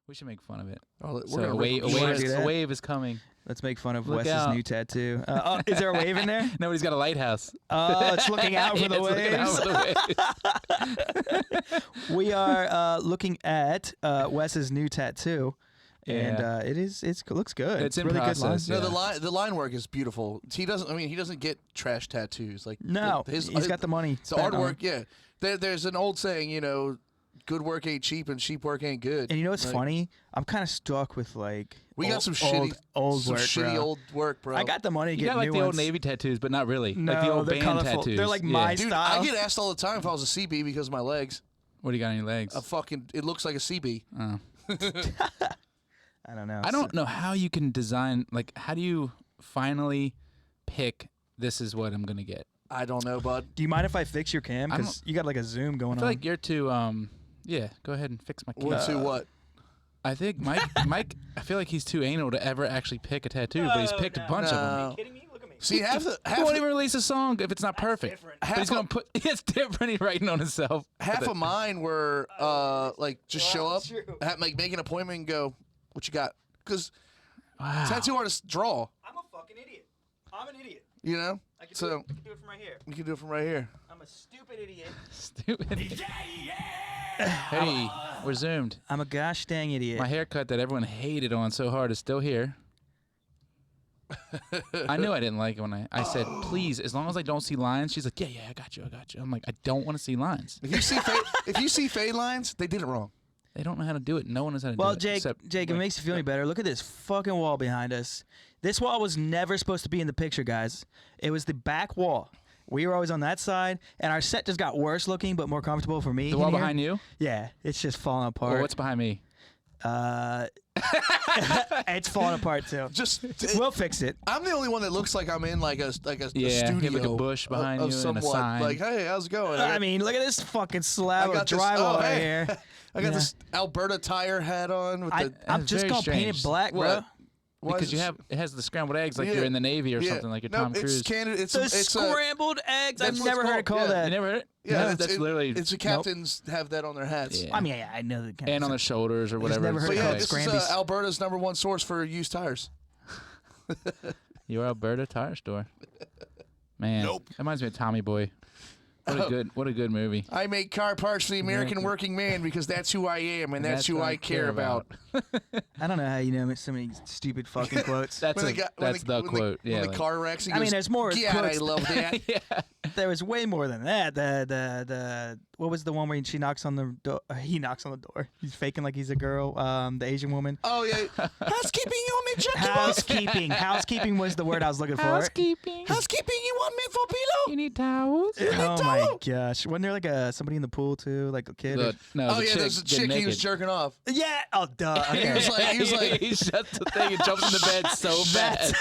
We should make fun of it. Oh, So a wave is coming. Let's make fun of Look Wes's out. new tattoo. Is there a wave in there? Nobody's got a lighthouse. Oh, it's looking out for the waves. We are looking at Wes's new tattoo, and it looks good. It's in really process. good line. No, the line work is beautiful. He doesn't get trash tattoos like No, he's got the money. The artwork, yeah. There's an old saying, good work ain't cheap and cheap work ain't good. And you know what's funny? I'm kind of stuck with we got some shitty old work, bro. I got the money to You get got like new the ones. old Navy tattoos, but not really. No, like the old they're band colorful. tattoos. They're like my Dude, style. I get asked all the time if I was a CB because of my legs. What do you got on your legs? It looks like a CB. Oh. I don't know. I don't know how you can design. Like, how do you finally pick? This is what I'm gonna get. I don't know, bud. Do you mind if I fix your cam? Because you got like a zoom going on. I feel like you're too. Yeah, go ahead and fix my cam. To what? I think Mike. I feel like he's too anal to ever actually pick a tattoo, but he's picked a bunch of them. Are you kidding me? Look at me. See, He won't even release a song if it's not perfect. different. But he's gonna put. It's different. He's writing on himself. half of mine were just show up, make an appointment, and go, "What you got?" Because tattoo artists draw. I'm a fucking idiot. I'm an idiot. You know. I can So do it from right here. you can do it from right here. I'm a stupid idiot. Stupid. Hey, we're zoomed. I'm a gosh dang idiot. My haircut that everyone hated on so hard is still here. I knew I didn't like it when I said, please, as long as I don't see lines. She's like, yeah, I got you. I'm like, I don't want to see lines. If you see fade lines, they did it wrong. They don't know how to do it. No one knows how to do Well, it. Jake, if it makes you feel any better, look at this fucking wall behind us. This wall was never supposed to be in the picture, guys. It was the back wall. We were always on that side, and our set just got worse looking, but more comfortable for me. The wall behind you? Yeah, it's just falling apart. Well, what's behind me? It's falling apart too. We'll fix it. I'm the only one that looks like I'm in like a studio. You have like a bush behind of you and a somewhat. sign. Like, hey, how's it going? I mean, look at this fucking slab of this- drywall right hey. here. I got this Alberta tire hat on. With I'm That's just very gonna paint it strange. black, bro. What? Why Because is it has the scrambled eggs like Yeah. you're in the Navy or Yeah. something like you're No, Tom Cruise. It's Canada. The scrambled eggs. I've that's never what's heard it called, called yeah. that. You never heard it? Yeah, No, that's literally. It's the captains have that on their hats. Yeah. I mean, yeah, I know the kind And on their shoulders or whatever. never heard But of yeah, it. this Scrambies. is Alberta's #1 source for used tires. Your Alberta tire store. Man, Nope. that reminds me of Tommy Boy. What a good movie. I make car parts for the American working man because that's who I am and that's who what I care about. I don't know how you know so many stupid fucking quotes. That's the quote. When Yeah. the car wrecks, he I mean, goes, there's more God, quotes. I love that. yeah. There was way more than that. The what was the one where she knocks on the door? He knocks on the door. He's faking like he's a girl. The Asian woman. Oh yeah, housekeeping. You want me to check you out? Housekeeping. Housekeeping was the word I was looking for. Housekeeping. Housekeeping. You want me for pillow? You need towels? Oh my gosh! Wasn't there like somebody in the pool too, like a kid? Oh yeah, there's a chick. He was jerking off. Yeah. Oh duh. He was like, he shuts the thing and jumps in the bed so fast.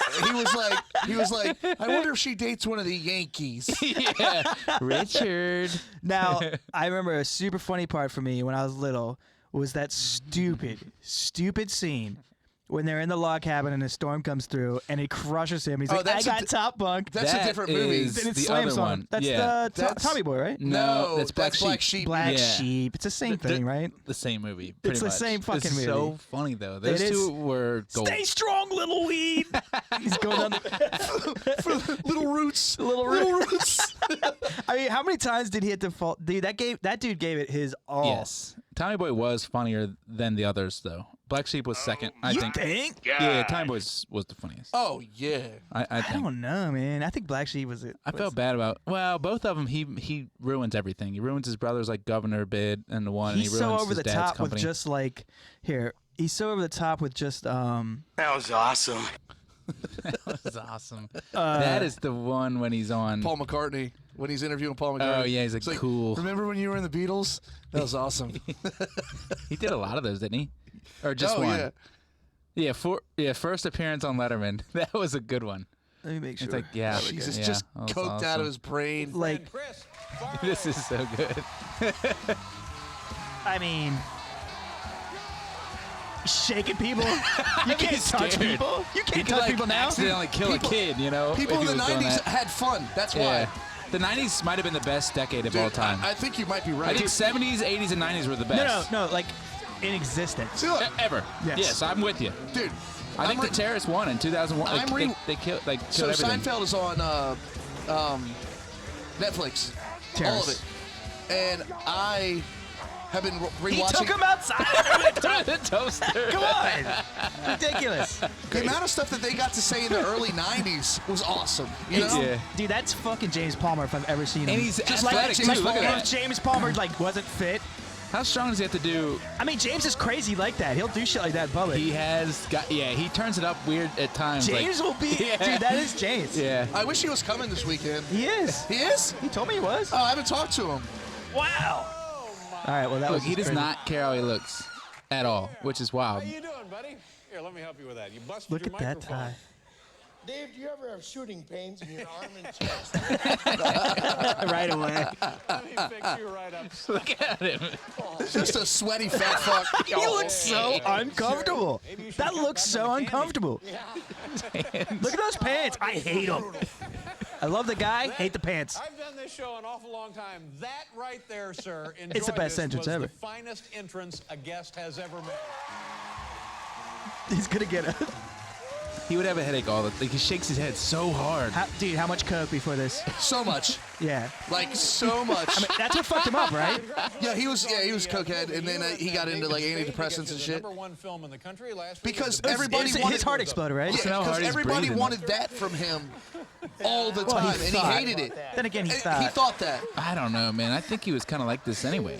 he was like, I wonder if she dates one of the Yankees. Yeah, Richard. Now, I remember a super funny part for me when I was little was that stupid scene when they're in the log cabin and a storm comes through and it crushes him. He's like, I got top bunk. That's a different movie. Then it the slams other on one. him. That's Yeah. the Tommy Boy, right? No, that's Black Sheep. Black Yeah. Sheep. It's the same thing, right? The same movie. Pretty It's the much. same fucking it's movie. So funny though. Those It is. two were gold. Stay strong, little weed. He's going down the Little Roots. little roots. I mean, how many times did he hit the fall? Dude, that dude gave it his all. Yes, Tommy Boy was funnier than the others though. Black Sheep was second, I You think. think? Yeah, Tommy Boy was the funniest. Oh yeah. I I think. don't know, man. I think Black Sheep was it. I felt bad about. Well, both of them. He ruins everything. He ruins his brother's like governor bid and the one. And he He's ruins so over his the dad's top company. with just like here. He's so over the top with just That was awesome. That was awesome. That is the one when he's on. Paul McCartney when he's interviewing Paul McCartney. Oh yeah, he's like, It's cool. Remember when you were in the Beatles? That was awesome. He did a lot of those, didn't he? Or just one? Yeah. Yeah, first appearance on Letterman. That was a good one. let me make sure. It's like, yeah, Jesus, yeah, just that was coked out awesome. of his brain. like This is so good. I mean, shaking people. You can't touch scared. people. You He can't could touch like people now. accidentally kill a kid, you know? People if in he the was doing 90s that. had fun. That's why. Yeah. The 90s might have been the best decade of all time. I think you might be I right. think 70s, 80s, and 90s were the best. No. Like in existence. See, look, Ever. Yes. I'm with you. dude. I think the Terrorists won in 2001. They killed So everything. Seinfeld is on Netflix. All of it. And I have been rewatching. He took him outside. the toaster. Come on. Ridiculous. The amount of stuff that they got to say in the early 90s was awesome. You know? Yeah. Dude, that's fucking James Palmer if I've ever seen him. And he's Just athletic, like too. Look at if that. James Palmer wasn't fit. How strong does he have to do? I mean, James is crazy like that. He'll do shit like that in public. He has got, he turns it up weird at times. James will be, Yeah. dude, that is James. Yeah. I wish he was coming this weekend. He is. He is? He told me he was. Oh, I haven't talked to him. Wow. All right, well, that Look, was he does crazy. not care how he looks at all, which is wild. How you doing, buddy? Here, let me help you with that. You busted Look your at that microphone. tie. Dave, do you ever have shooting pains in your arm and chest? Right away. Let me fix you right up. Look at him. Just a sweaty fat fuck. He looks so uncomfortable. That looks so uncomfortable. Look at those pants. I hate them. I love the guy, hate the pants. I've done this show an awful long time. That right there, sir, It's the best entrance was ever. the finest entrance a guest has ever made. He's gonna get a. He would have a headache all the time. He shakes his head so hard. Dude, how much coke before this? So much. Yeah. Like, so much. I mean, that's what fucked him up, right? Yeah, he was cokehead, and then he got into like antidepressants and shit. #1 film in the country last week. Because It was- everybody His wanted heart exploded, right? Yeah, how because hard he's everybody breathing. wanted that from him all the Well, time, he and he thought. hated it. Then again, he And thought. he thought that. I don't know, man. I think he was kind of like this anyway.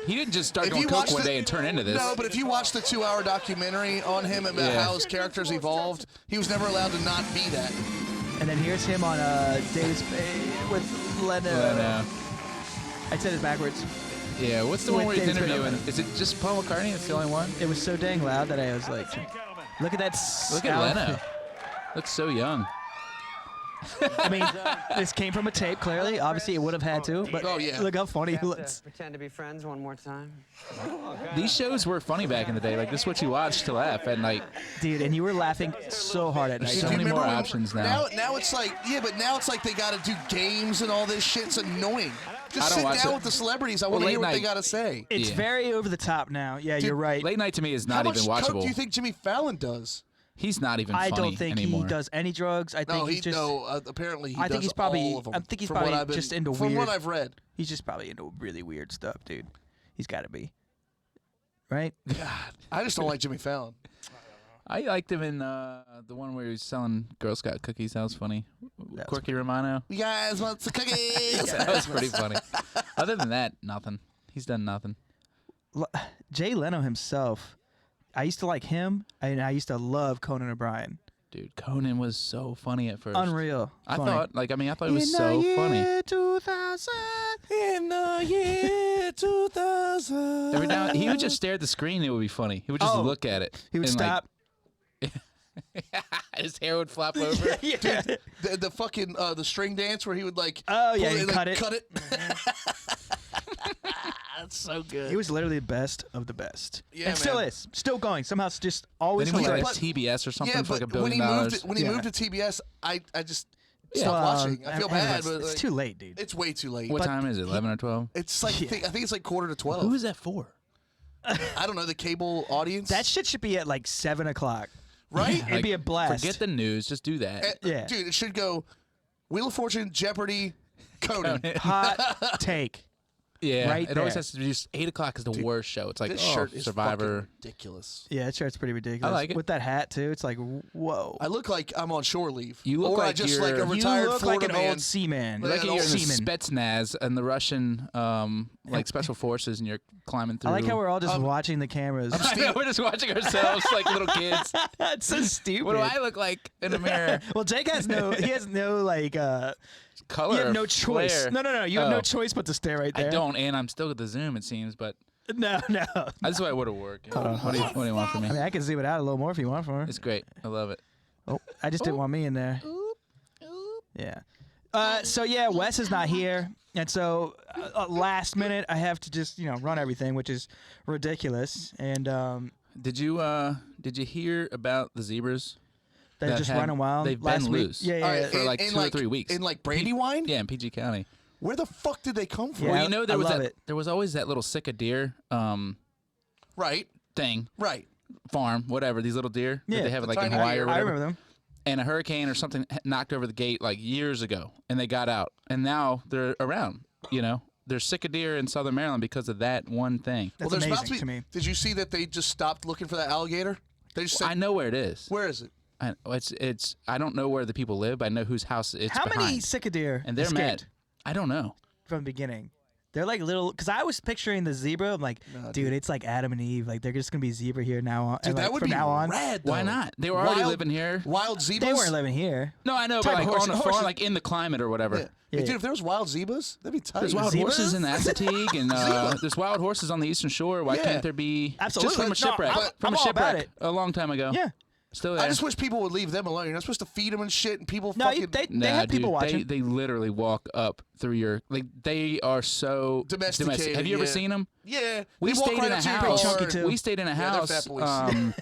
He didn't just start going coke watch one day and turn into this. No, but if you watch the 2-hour documentary on him about Yeah. how his characters evolved, he was never allowed to not be that. And then here's him on David Spade with Leno. I said it backwards. Yeah, what's the one With where he's David interviewing? Spade. Is it just Paul McCartney? It's the only one? It was so dang loud that I was like, look at that. Look at Leno. Looks so young. I mean, this came from a tape, clearly. Obviously, it would have had to. But Oh, yeah. look how funny he looks. Pretend to be friends one more time. These shows were funny back in the day. Like, this is what you watched to laugh. And, like, Dude, and you were laughing so hard at night. so Do you many more remember when- options now. Now it's like, yeah, but now it's like they got to do games and all this shit. It's annoying. I Just don't sit watch down it. with the celebrities. I Well, want to late hear what they night- got to say. It's Yeah. very over the top now. Yeah, you're right. Late night to me is How not much even coke watchable. do you think Jimmy Fallon does? He's not even I funny don't think anymore. he does any drugs. I think No, he's just. apparently he I think does he's probably- all of them. I think he's from what probably I've been- just into From weird. what I've read. He's just probably into really weird stuff, dude. He's got to be. Right? I just don't like Jimmy Fallon. I liked him in the one where he was selling Girl Scout cookies. That was funny. was Corky Romano. You guys want some cookies? That was pretty funny. Other than that, nothing. He's done nothing. Jay Leno himself. I used to like him, and I used to love Conan O'Brien. Dude, Conan was so funny at first. Unreal. I Funny. thought it was so funny. 2000. In the year 2000. Every now he would just stare at the screen. It would be funny. He would just Oh. look at it. He would and, stop. Like, his hair would flop over. Yeah. The fucking the string dance where he would like Oh, yeah, pull he'd and, cut like, it. cut it. That's so good. He was literally the best of the best. Yeah, and still man. is. Still going. Somehow it's just always Then he went to hilarious. like TBS or something Yeah, for like but $1 billion. when he Yeah. moved to TBS, I just Yeah. stopped Well, watching. I feel bad, but It's like, too late, dude. it's way too late. What But time is it? 11 or 12? It's like Yeah. I think it's like 11:45. Who is that for? I don't know, the cable audience. That shit should be at like 7 o'clock. right. It'd be a blast. Forget the news. Just do that. Yeah. Dude, it should go Wheel of Fortune, Jeopardy, Conan. Hot take. Yeah, right it always there. has to be just 8 o'clock is the worst show. It's like, This oh, shirt is Survivor. fucking ridiculous. Yeah, that shirt's pretty ridiculous. I like it. With that hat, too. It's like, whoa. I look like I'm on shore leave. You look or I like just you're- like a You retired you look like Florida an man. old seaman. Like Like an you're in old the seaman. Spetsnaz and the Russian, like special forces, and you're climbing through. I like how we're all just watching the cameras. I know, we're just watching ourselves like little kids. That's so stupid. What do I look like in a mirror? Well, Jake has no. He has no like. Color. You have or no choice. flair? No. You have no Oh. choice but to stay right there. I don't, and I'm still at the Zoom. It seems, but No. that's why it would have worked. What do you want from me? I mean, I can zoom it out a little more if you want for her. It's great. I love it. Oh, I just didn't want me in there. Yeah. So yeah, Wes is not here, and so last minute I have to just run everything, which is ridiculous. And Did you hear about the zebras? they're that just had- running wild. they've last been week. loose. Yeah, All right, For like in 2 or 3 weeks. In like Brandywine? Yeah, in PG County. Where the fuck did they come from? Yeah. Well, there I was love that. it. There was always that little sicka deer. Right. thing, Right. farm, whatever. These little deer that they have the like in tiny Hawaii deer. or I whatever. remember them. And a hurricane or something knocked over the gate like years ago, and they got out, and now they're around. You know, they're sick of deer in Southern Maryland because of that one thing. That's there's about amazing to me. Did you see that they just stopped looking for that alligator? They just said, I know where it is. where is it? It's. I don't know where the people live. But I know whose house it's How behind. many sick of deer And they're escaped mad. I don't know. from the beginning? They're like little, because I was picturing the zebra. I'm like, dude, it's like Adam and Eve. Like they're just gonna be zebra here now on. Dude, like, that would from be now on. rad, though. Why not? They were already Wild- living here. Wild zebras? They weren't living here. No, I know, Type but of like horse- on a farm, horses- like in the climate or whatever. Yeah. Yeah. Hey, dude, if there was wild zebras, that'd be tight. There's wild Zebras? horses in Assateague, and there's wild horses on the eastern shore. Why Yeah. can't there be? Absolutely. Just from a No, shipwreck. I'm from a all about shipwreck it. a long time ago. Yeah. Still there. I just wish people would leave them alone. You're not supposed to feed them and shit, and people No, fucking... they have people dude, watching. They literally walk up through your like. They are so Domesticated, Have you ever yeah. seen them? Yeah. We they walk stayed right in a up to your house. car chunky, and- too. We stayed in a Yeah, they're house. fat boys.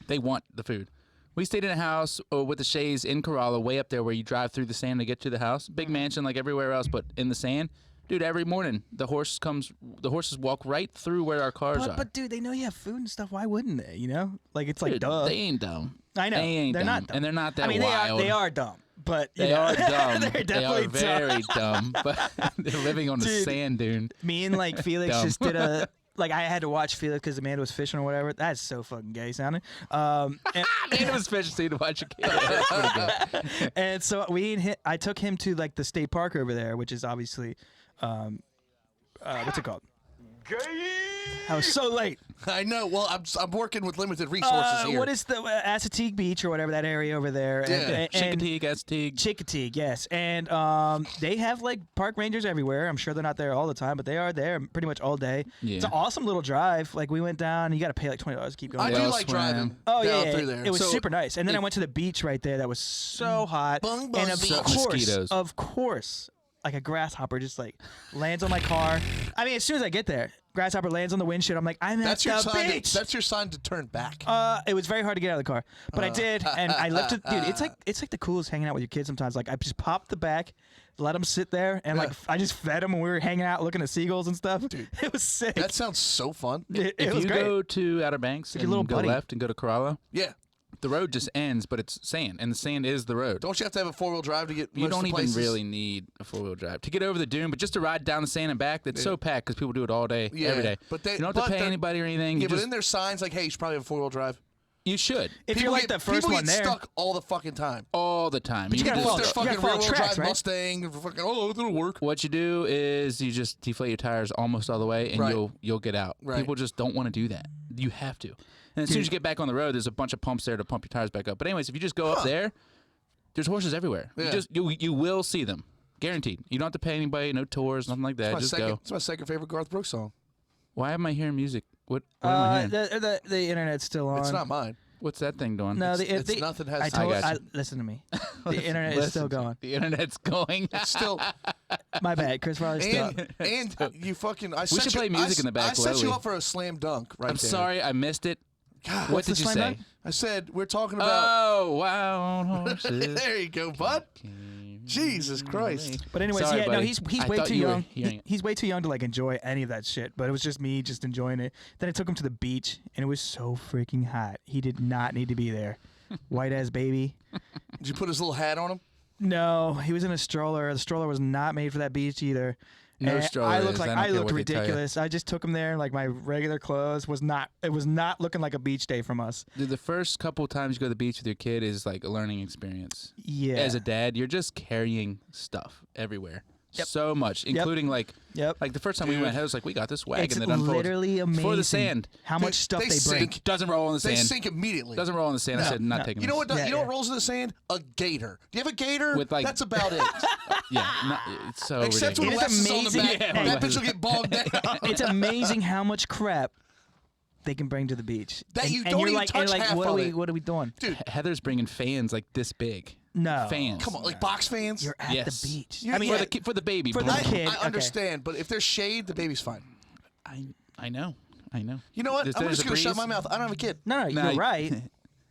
They want the food. We stayed in a house with the Shays in Corolla, way up there where you drive through the sand to get to the house. Big mansion like everywhere else, but in the sand. Dude, every morning the horses walk right through where our cars are. But dude, they know you have food and stuff. Why wouldn't they? You know, like it's like Dude, duh. they ain't dumb. I know They ain't they're dumb. not dumb, And they're not that I mean, wild. they are dumb, but you They know, are dumb. they're They are definitely very dumb, but they're living on the Dude. sand dune. Me and like Felix Dumb. just did a like I had to watch Felix because Amanda was fishing or whatever. That's so fucking gay sounding. And, It was fish to watch a kid. That's pretty good. and so I took him to like the state park over there, which is obviously, what's it called? I was so late. I know. Well, I'm working with limited resources here. What is the Assateague Beach or whatever that area over there? Yeah. Chickadee, Assateague. Chickadee, yes. And they have like park rangers everywhere. I'm sure they're not there all the time, but they are there pretty much all day. Yeah. It's an awesome little drive. Like we went down, you got to pay like $20 to keep going. I They do all like swam. driving Oh down yeah, through there. it was So- super nice. And then I went to the beach right there that was so hot. Bung, And bung, of beach. Mosquitoes. course, like a grasshopper just like lands on my car. I mean, as soon as I get there, grasshopper lands on the windshield. I'm like, I'm That's at your the sign. beach. That's your sign to turn back. It was very hard to get out of the car, but I did, and I left it. Dude, it's like the coolest hanging out with your kids sometimes. Like I just popped the back, let them sit there, and like Yeah. I just fed them when we were hanging out looking at seagulls and stuff. Dude, it was sick. That sounds so fun. it If was you great. go to Outer Banks your and little go buddy. left and go to Corolla, Yeah. the road just ends, but it's sand, and the sand is the road. Don't you have to have a 4-wheel drive to get You most don't of the even places? really need a 4-wheel drive to get over the dune, but just to ride down the sand and back, that's so packed because people do it all day, Yeah, every day. but they- you don't have but to pay they're- anybody or anything. Yeah, You but just, in their signs like, hey, you should probably have a 4-wheel drive. you should If People you're like get, the first people one get there, stuck all the fucking time. all the time. you gotta just- follow Their you fucking gotta follow rear-wheel tracks, drive right? Mustang, fucking, oh, it'll work. What you do is you just deflate your tires almost all the way, and Right. you'll get out. Right. People just don't want to do that. You have to. And as soon as you get back on the road, there's a bunch of pumps there to pump your tires back up. But anyways, if you just go up there, there's horses everywhere. Yeah. You will see them, guaranteed. You don't have to pay anybody, no tours, nothing like that. Just go. It's my second favorite Garth Brooks song. Why am I hearing music? What am I hearing? the internet's still on. It's not mine. What's that thing doing? No, It's nothing has. I told. got you. Listen to me. The internet is still going. The internet's going. It's still. My bad, Chris Farley's still. And you fucking. I should play music in the back I set you slowly. up for a slam dunk right I'm there. sorry, I missed it. God, What what's did the you slam say? dunk? I said we're talking about. Oh, wild horses. There you go, bud. Jesus Christ. But anyways, Sorry, yeah, no, buddy. he's I way thought too you were young. hearing it. He's way too young to like enjoy any of that shit. But it was just me just enjoying it. Then I took him to the beach, and it was so freaking hot. He did not need to be there. White ass baby. Did you put his little hat on him? No, he was in a stroller. The stroller was not made for that beach either. No And stroller I is. looked like I don't I care looked what they tell you. ridiculous. I just took him there, like my regular clothes was not. It was not looking like a beach day from us. Dude, the first couple times you go to the beach with your kid is like a learning experience. Yeah. As a dad, you're just carrying stuff everywhere. Yep. So much, including like Yep. the first time we went, I was like, we got this wagon It's that unfolds literally amazing. for the sand. How much stuff they they bring. sink. Doesn't roll in the They sand. sink immediately. Doesn't roll in the sand. I said, not no. taking You know this. what? Yeah, you know what yeah. rolls in the sand? A gator. Do you have a gator? With, like- That's about it. Yeah, it's so Except when ridiculous. It is Wes is on the amazing. back. Yeah. That bitch will get bogged down. It's amazing how much crap they can bring to the beach. That and, you and don't you're even like, touch and like, half what of are we? it. What are we doing? Dude, Heather's bringing fans like this big. No, Fans. come on, like box fans. You're at Yes. the beach. You- I mean, yeah. For the baby. For bro. the kid. I okay. understand, but if there's shade, the baby's fine. I know. You know what? If I'm there's just a gonna shut breeze- my mouth. I don't have a kid. no, Nah, you're right.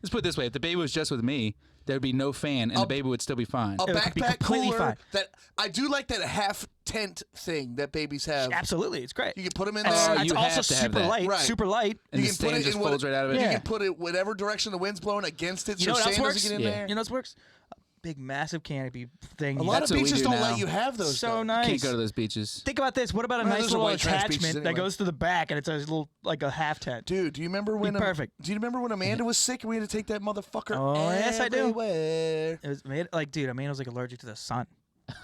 Let's put it this way: if the baby was just with me, there'd be no fan, and the baby would still be fine. A It would be backpack completely cooler. fine. That I do like that half tent thing that babies have. Absolutely, it's great. You can put them in It's, there. you it's have also to have super that. light. Right. Super light. and you the can put stand it just in what- folds right out of it. Yeah. You can put it whatever direction the wind's blowing against it, You so know what else sand works? doesn't get in Yeah. there. You know what works? A big, massive canopy thing. A lot That's of what we beaches do don't now. let you have those. So though. nice. Can't go to those beaches. Think about this. What about a Well, nice those are little white trash beaches attachment that anyway. goes to the back and it's a little like a half tent? Dude, do you remember when? perfect. Do you remember when Amanda was sick and we had to take that motherfucker? Oh, yes, I do. everywhere? It was made like, dude, Amanda was like allergic to the sun.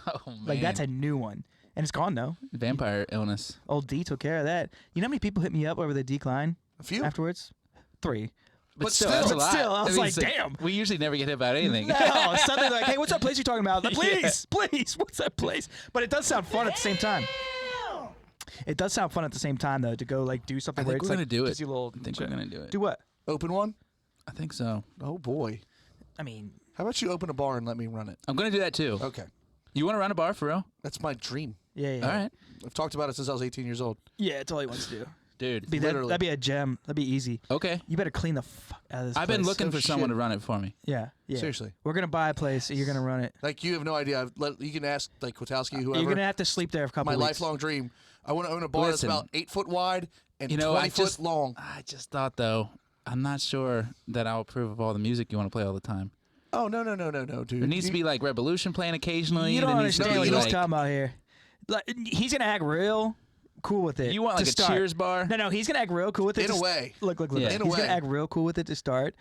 Oh man, Like that's a new one, and it's gone though. vampire illness. Old D took care of that. You know how many people hit me up over the decline A few. afterwards? 3. But still, still- that's a but lot. still, I was mean, like, it's damn. We usually never get hit about anything. No, suddenly like, hey, what's that place you're talking about? Like, Yeah. please, what's that place? But it does sound fun at the same time. It does sound fun at the same time though to go like do something. I where think it's we're like, gonna do it. gives you a little I think we're gonna do it. do what? Open one. I think so. Oh boy. I mean, How about you open a bar and let me run it? I'm gonna do that too. Okay. You want to run a bar for real? That's my dream. yeah. All right, I've talked about it since I was 18 years old. Yeah, it's all he wants to do. dude. Literally. That'd be a gem. That'd be easy. Okay. You better clean the fuck out of this I've been place. looking Oh, for someone shit. to run it for me. Yeah, yeah. Seriously. We're gonna buy a place. And you're gonna run it. Like you have no idea. You can ask like Kwiatkowski, whoever. You're gonna have to sleep there for a couple my weeks. lifelong dream. I want to own a bar Listen. that's about 8 foot wide and You know, 20 I foot just long. I just thought though, I'm not sure that I'll approve of all the music you want to play all the time. Oh no, dude. There needs to be like Revolution playing occasionally. You don't There needs to understand be, what he's like, talking about here. Like, he's gonna act real cool with it. You want to like a start. Cheers bar? No, he's gonna act real cool with it. In a to way. Look. Yeah. He's In a gonna way. act real cool with it to start.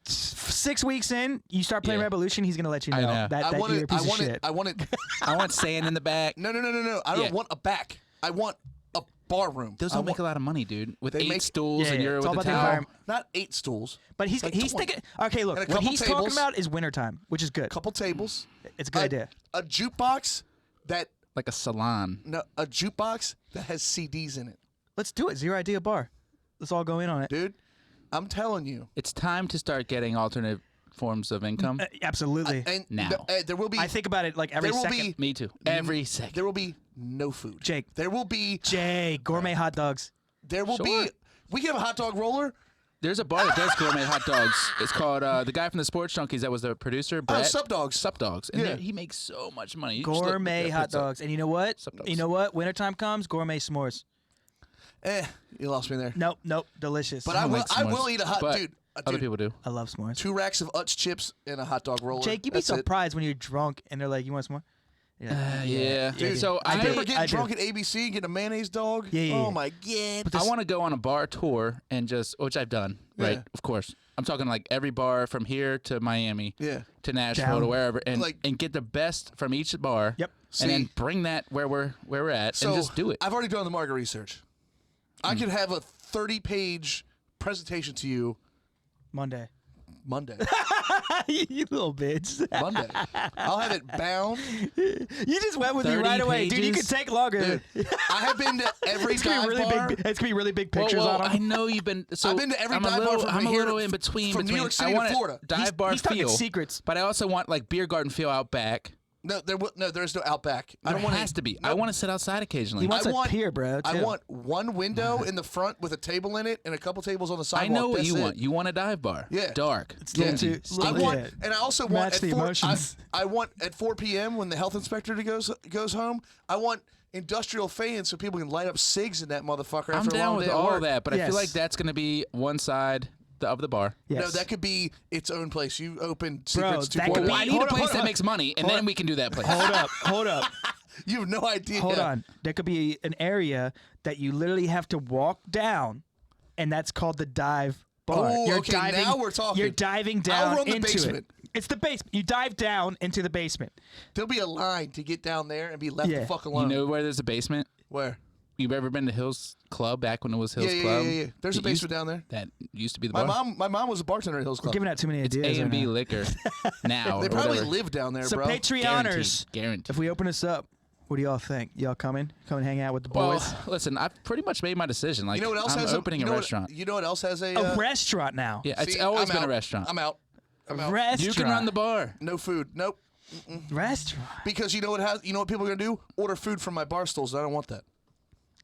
6 weeks in, you start playing Yeah. Revolution. He's gonna let you I know, know. that I want you're a it. piece I of want shit. it. I want it. I want sand in the back. No. I don't Yeah. want a back. I want a bar room. Those I don't make want- a lot of money, dude. With They 8 make- stools Yeah, and yeah. you're It's all with the about the towel. environment. Not 8 stools. But he's like he's 20. thinking. Okay, look. And a What couple he's talking tables. about is wintertime, which is good. Couple tables. It's a good idea. A jukebox that Like a salon. a jukebox that has CDs in it, Let's do it. Zero idea bar. Let's all go in on it. dude. I'm telling you. It's time to start getting alternate forms of income. Absolutely. And Now. there will be. I think about it like every there will second. be. Me too. Every second. There will be no food. Jake. There will be. Jay, gourmet hot dogs. There will Sure. be. We can have a hot dog roller. There's a bar that does gourmet hot dogs. It's called the guy from the Sports Junkies that was the producer, Brett. Sup Dogs. Sup Dogs. And Yeah. he makes so much money. You just look- Gourmet look hot up, dogs. And you know what? Sup dogs. You know what? Wintertime comes, gourmet s'mores. You lost me there. Nope. Delicious. But I I don't will. like I s'mores, will eat a hot but dude. Other people do. I love s'mores. 2 racks of Utz chips and a hot dog roller. Jake, you'd be That's it. surprised when you're drunk and they're like, "You want some more?" Yeah. Dude, So I remember I getting do. drunk at ABC and getting a mayonnaise dog. Yeah. Oh my god. I want to go on a bar tour and just, which I've done, right? Yeah. Of course. I'm talking like every bar from here to Miami, Yeah. to Nashville, Down. to wherever, and Like- and get the best from each bar. Yep. And then See- bring that where we're at, So and just do it. I've already done the market research. I could have a 30-page presentation to you Monday. Monday. You little bitch. Monday. I'll have it bound. You just went with me 30 right away, dude. You pages? could take longer. Dude, I have been to every It's gonna dive be really bar. big. It's gonna be really big Whoa, pictures whoa, on I them. know you've been. So I've been to every I'm a dive bar little, from I'm a here little to- in between. from New York City I to want Florida. dive bar he's talking feel, secrets. but I also want like beer garden feel out back. No, there's no Outback. I There don't want has to be. I want to sit outside occasionally. He wants I a want- pier, bro. I too. want one window in the front with a table in it and a couple tables on the sidewalk. I know what That's you it. want. You want a dive bar. Yeah. Dark. a little dingy, too- I stinky. want, Yeah. and I also Match want the at 4. emotions. I want at 4 p.m. when the health inspector goes home. I want industrial fans so people can light up cigs in that motherfucker. I'm after a down long with day at all work. that, but I Yes. feel like that's going to be one side of the bar. Yes. No, that could be its own place. You open Bro, Secrets that 2.0. could Well, be- I need hold a on, place hold that on. makes money, and then we can do that place. Hold up. You have no idea. Hold on. There could be an area that you literally have to walk down, and that's called the dive bar. Oh, You're okay, diving, now we're talking. You're diving I'll down run the into basement. it. It's the basement. You dive down into the basement. There'll be a line to get down there and be left Yeah. the fuck You alone. know where there's a basement? Where? You've ever been to Hills Club back when it was Hills Yeah. Club? There's a It basement used- down there. That used to be the My bar. mom was a bartender at Hills We're Club. giving out too many It's ideas. A and right B now. liquor now. They or probably whatever. live down there, So bro. Patreoners, Guaranteed. if we open this up, what do y'all think? Y'all coming? Come and hang out with the Well, boys? listen, I've pretty much made my decision. Like, You know what else I'm has opening you a know what- restaurant. You know what else has a? A restaurant now. Yeah, it's See, always I'm been a out. restaurant. I'm out. Restaurant. You can run the bar. No food. Nope. restaurant. Because you know what people are gonna do? Order food from my bar stools. I don't want that.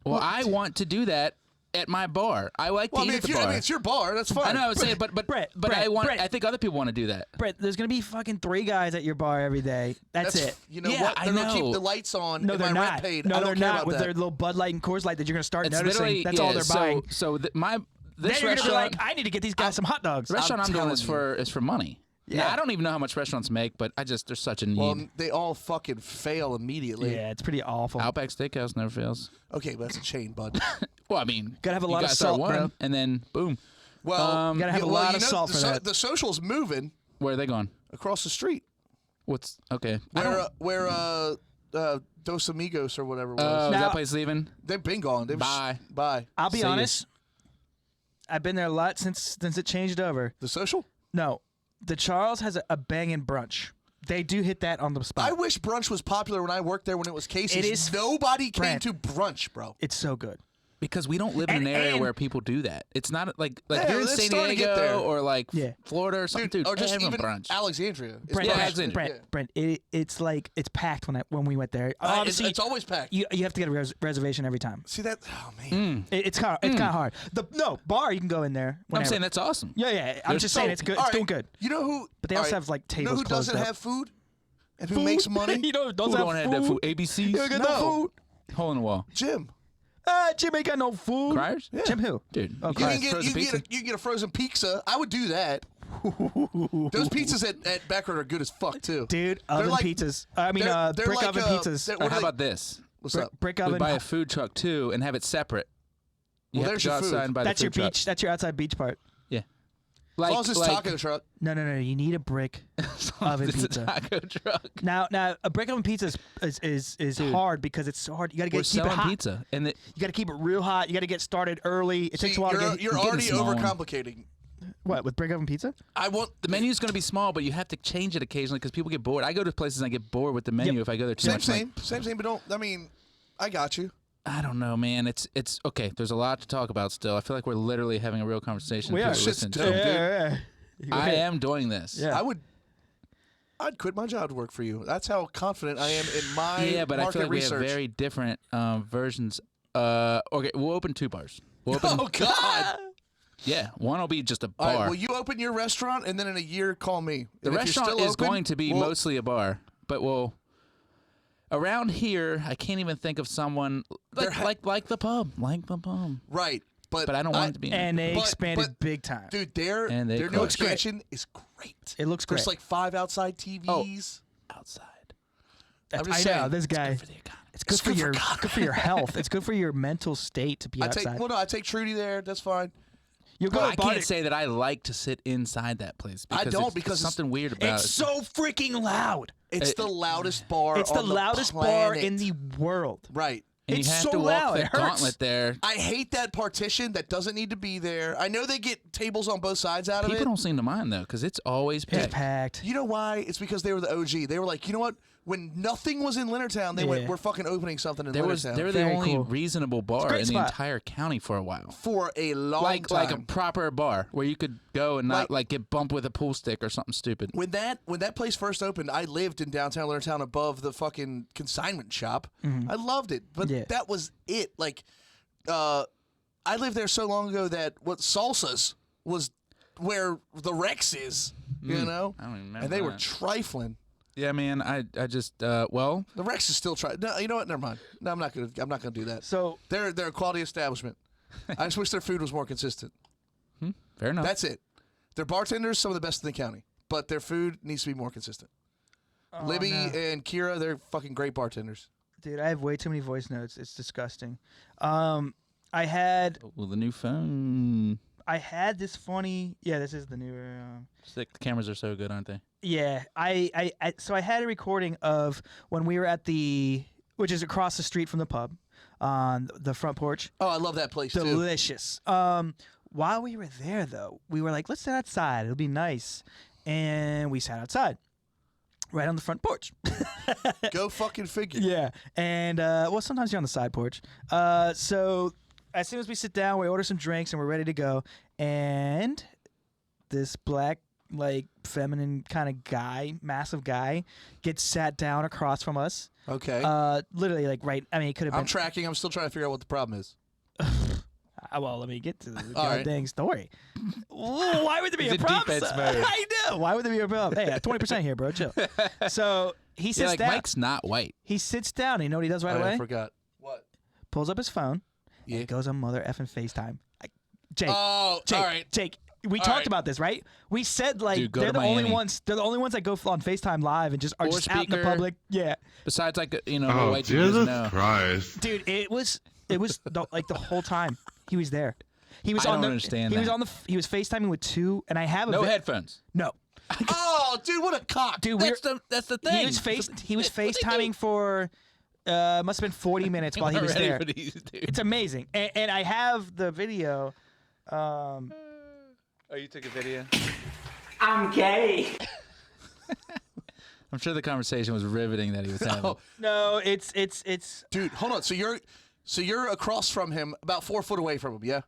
Well, I want to do that at my bar. I like Well, to eat at the bar. I mean, it's your bar. That's fine. I know, I'm saying, but Brett, I think other people want to do that. Brett, there's gonna be fucking 3 guys at your bar every day. That's it. You know Yeah, what? I They're gonna know. keep the lights on. No, and they're my not. rent paid. No, I they're don't care not. about With that. their little Bud Light and Coors Light that you're gonna start It's noticing. literally That's all they're buying. So this Then you're gonna be restaurant, like, I need to get these guys some hot dogs. the restaurant I'm doing telling is for money. Yeah, I don't even know how much restaurants make, but there's such a need. Well, they all fucking fail immediately. Yeah, it's pretty awful. Outback Steakhouse never fails. Okay, but that's a chain, bud. Well, I mean, Gotta have a you lot of gotta start salt, one, bro. and then boom. Well, Gotta have a lot of salt for that. The social's moving Where are they going? across the street. What's okay? I don't- Where Dos Amigos or whatever it was. Oh, is Now- that place leaving? They've been gone. Bye. Bye. I'll be See ya. honest. I've been there a lot since it changed over. The social? No, the Charles has a banging brunch. They do hit that on the spot. I wish brunch was popular when I worked there when it was Casey's. It is- Nobody came Brent. to brunch, bro. It's so good. Because we don't live in an And- area and- where people do that. It's not like Yeah, you're in it's San starting to get there. Diego or like Yeah. Florida or something, dude. or just everyone even brunch. Alexandria. It's Brent, Yeah, brunch. Alexandria. Brent, it's like it's packed when we went there. It's, Obviously, it's always packed. you have to get a reservation every time. See that? Oh man. It's kind of hard. The bar you can go in there. I'm Whenever. saying that's awesome. Yeah. I'm just saying it's good. All It's right, doing good. You know who? But they all also right, have like You know tables who closed doesn't up. have food and who makes money? you know, Who doesn't don't have have that food. food? ABCs? You don't get No. the food. Hole in the wall. Jim. Jim ain't got no food. Criers? Yeah. Jim who? Dude. Oh, you You Christ. can get frozen pizza? you can get a frozen pizza. I would do that. Those pizzas at Backward are good as fuck too. Dude, They're oven like- pizzas. I mean, they're brick like, oven pizzas. they're- Or what how are they- about this? What's up? Brick We oven. buy a food truck too and have it separate. You Well, have there's to go your food. outside and buy That's the your food truck. beach. That's your outside beach part. Yeah. As long as it's taco truck. No. You need a brick oven It's a pizza. taco truck. Now, a brick oven pizza is hard because it's so hard. You got to We're keep it selling hot. pizza, and You got to keep it real hot. You got to get started early. It takes a while to get. You're getting already small one. overcomplicating. What with brick oven pizza? I want the menu's going to be small, but you have to change it occasionally because people get bored. I go to places and I get bored with the menu if I go there too same, much. same, but don't. I mean, I got you. I don't know, man. It's okay. There's a lot to talk about still. I feel like we're literally having a real conversation. We People are. listen Shit's to. dope. Yeah. I am doing this. Yeah. I'd quit my job to work for you. That's how confident I am in my Yeah, but I market feel like research. we have very different versions. Okay, we'll open 2 bars. We'll open, Oh God! yeah, one will be just a All bar. right, well, you open your restaurant, and then in a year, call me. The And if you're restaurant still is open, going to be we'll- mostly a bar, but we'll around here. I can't even think of someone like the pub, right. But I don't want it to be. And they But- expanded but- big time. Dude, their And they new crushed it. expansion is great. It looks There's great. like 5 outside TVs. outside. I'm just I saying. know this guy. For the economy. It's good for your good for your health. It's good for your mental state to be I outside. I take Trudy there. That's fine. You go Well, to I a bar. can't say that I like to sit inside that place. I don't it's because it's- something weird about It's it. so freaking loud. It's the loudest bar. It's the on loudest bar planet. in the world. Right. and it's you have so to walk loud, the it hurts. gauntlet there. I hate that partition that doesn't need to be there. I know they get tables on both sides out of People it. don't seem to mind though, because it's always It's packed. packed. You know why? It's because they were the OG. They were like, you know what? When nothing was in Leonardtown, they went, Yeah. we're fucking opening something in They were Leonardtown the Very only cool. reasonable bar great in the spot. entire county for a while. for a long Like time. a proper bar where you could go and not Like- like get bumped with a pool stick or something stupid. when that place first opened, I lived in downtown Leonardtown above the fucking consignment shop. I loved it, but Yeah. that was it. Like, I lived there so long ago that what Salsa's was where the Rex is. You know, I don't even remember and they were that. trifling. Yeah, man. I just well, The Rex is still trying. No, you know what? Never mind. No, I'm not gonna do that. So They're a quality establishment. I just wish their food was more consistent. fair enough. That's it. Their bartenders, some of the best in the county, but their food needs to be more consistent. Libby no. and Kira, they're fucking great bartenders. dude, I have way too many voice notes. It's disgusting. I had well, the new phone. this funny. Yeah, this is the new. The cameras are so good, aren't they? Yeah, so I had a recording of when we were at which is across the street from the pub, on the front porch. Oh, I love that place too. Delicious. While we were there, though, we were like, let's sit outside. It'll be nice. And we sat outside, right on the front porch. Go fucking figure. Yeah. And, well, sometimes you're on the side porch. So as soon as we sit down, we order some drinks and we're ready to go. And this black, like, feminine kind of guy, massive guy, gets sat down across from us. Okay. Literally, like, right. I mean, it could have been. I'm tracking. I'm still trying to figure out what the problem is. Well, let me get to the All right. dang story. Why would there be He's a in problem? defense mode. I know. Why would there be a problem? Hey, 20% here, bro. Chill. So he Yeah, sits like down. Mike's not white. He sits down. And you know what he does right I away? forgot. What? Pulls up his phone. Yeah. And goes on mother effing FaceTime. Jake. Oh, Jake. all right. Jake. We All talked right. about this, right? We said like Dude, go they're to the only Miami. ones. They're the only ones that go on FaceTime live and just are Or just out in the speaker. public. Yeah, Besides, like a Oh, white dude doesn't Jesus know. Christ. dude, it was like the whole time he was there. He was I on don't the. understand He was that. on the. He was FaceTiming with two, and I have a No vi- headphones. No, Oh, dude, what a cock. dude, That's the thing. he was FaceTiming for must have been 40 minutes while he was there. It's amazing, and I have the video. Oh, you took a video? I'm gay. I'm sure the conversation was riveting that he was having. Oh, No, it's dude, hold on. So you're across from him, about 4 foot away from him, yeah?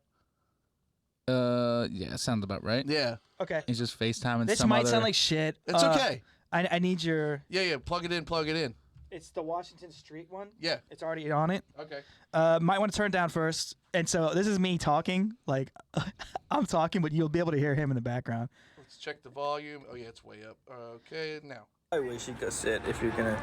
Yeah, sounds about right. Yeah. okay. He's just FaceTiming This some might other... sound like shit. It's okay. I need your. Yeah, plug it in, plug it in. It's the Washington Street one. Yeah. It's already on it. Okay. Might want to turn it down first. And so this is me talking. Like I'm talking, but you'll be able to hear him in the background. Let's check the volume. Oh, yeah, it's way up. Okay, now. I wish you could sit if you're gonna.